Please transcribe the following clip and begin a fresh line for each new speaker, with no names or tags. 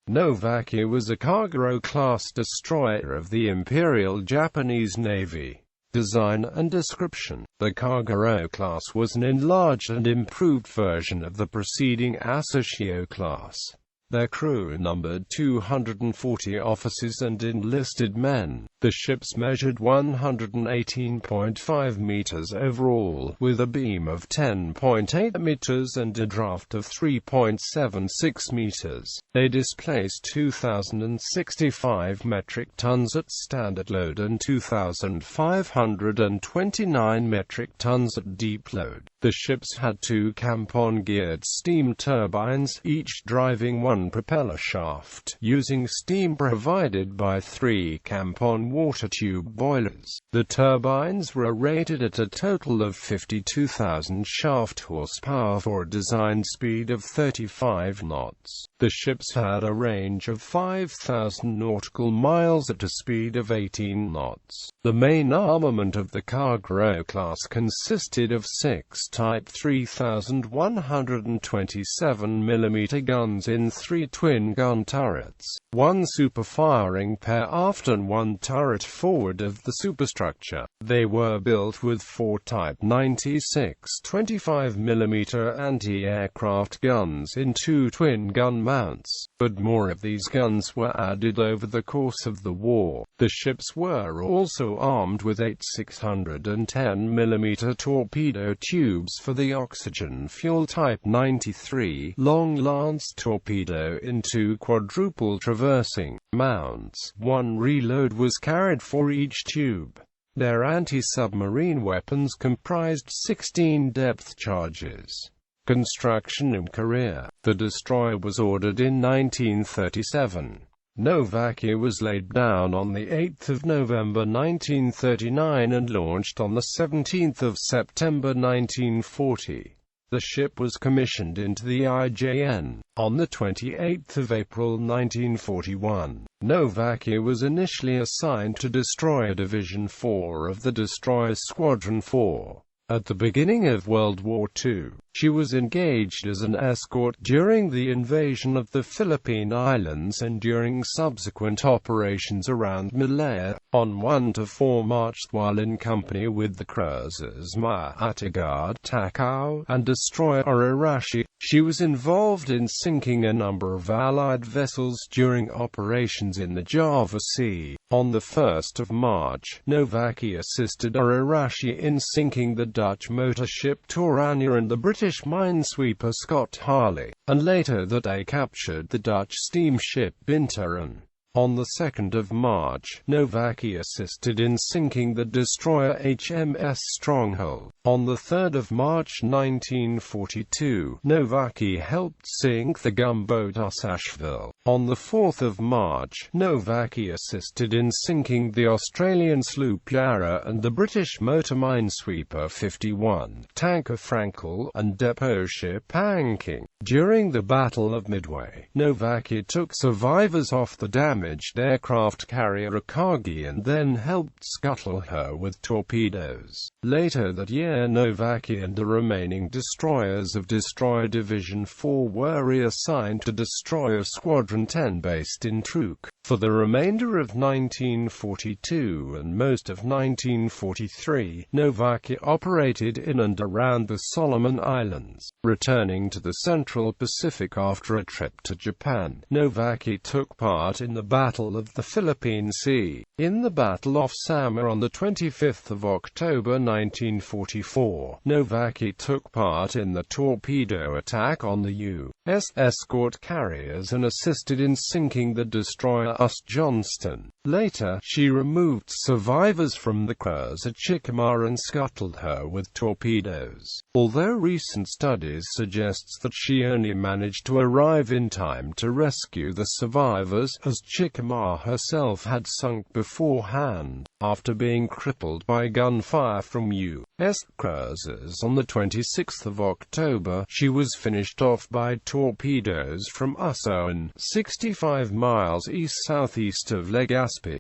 Nowaki was a Kagerō-class destroyer of the Imperial Japanese Navy. Design and description: the Kagerō-class was an enlarged and improved version of the preceding Asashio-class. Their crew numbered 240 officers and enlisted men. The ships measured 118.5 meters overall, with a beam of 10.8 meters and a draft of 3.76 meters. They displaced 2,065 metric tons at standard load and 2,529 metric tons at deep load. The ships had two Kampon-geared steam turbines, each driving one propeller shaft, using steam provided by three Kampon water tube boilers. The turbines were rated at a total of 52,000 shaft horsepower for a design speed of 35 knots. The ships had a range of 5,000 nautical miles at a speed of 18 knots. The main armament of the Kagerō-class consisted of 6 Type 3,127mm guns in 3 twin-gun turrets, 1 super-firing pair aft and 1 turret forward of the superstructure. They were built with 4 Type 96 25mm anti-aircraft guns in 2 twin-gun mounts, but more of these guns were added over the course of the war. The ships were also armed with 8 610mm torpedo tubes for the oxygen fuel Type 93 long lance torpedo in 2 quadruple traversing mounts. 1 reload was carried for each tube. Their anti-submarine weapons comprised 16 depth charges. Construction and career: the destroyer was ordered in 1937. Nowaki was laid down on 8 November 1939 and launched on 17 September 1940. The ship was commissioned into the IJN on 28 April 1941. Nowaki was initially assigned to Destroyer Division 4 of the Destroyer Squadron 4. At the beginning of World War II, she was engaged as an escort during the invasion of the Philippine Islands and during subsequent operations around Malaya. On 1–4 March, while in company with the cruisers Mahatagard, Takao, and destroyer Ararashi, she was involved in sinking a number of Allied vessels during operations in the Java Sea. On 1 March, Nowaki assisted Ararashi in sinking the Dutch motor ship Torania and the British minesweeper Scott Harley, and later that day captured the Dutch steamship Bintaran. On 2 March, Nowaki assisted in sinking the destroyer HMS Stronghold. On 3 March 1942, Nowaki helped sink the gunboat Asheville. On 4 March, Nowaki assisted in sinking the Australian sloop Yarra and the British motor minesweeper 51, tanker Frankel, and depot ship Anking. During the Battle of Midway, Nowaki took survivors off the damaged aircraft carrier Akagi and then helped scuttle her with torpedoes. Later that year, Nowaki and the remaining destroyers of Destroyer Division 4 were reassigned to Destroyer Squadron 10 based in Truk. For the remainder of 1942 and most of 1943, Nowaki operated in and around the Solomon Islands. Returning to the Central Pacific after a trip to Japan, Nowaki took part in the Battle of the Philippine Sea. In the Battle off Samar on 25 October 1944, Nowaki took part in the torpedo attack on the U.S. escort carriers and assisted in sinking the destroyer Johnston. Later, she removed survivors from the cruiser Chickamauga and scuttled her with torpedoes. Although recent studies suggests that she only managed to arrive in time to rescue the survivors, as Chickamauga herself had sunk beforehand, after being crippled by gunfire from U.S. cruisers on 26 October, she was finished off by torpedoes from Usoan, 65 miles east-southeast of Legazpi.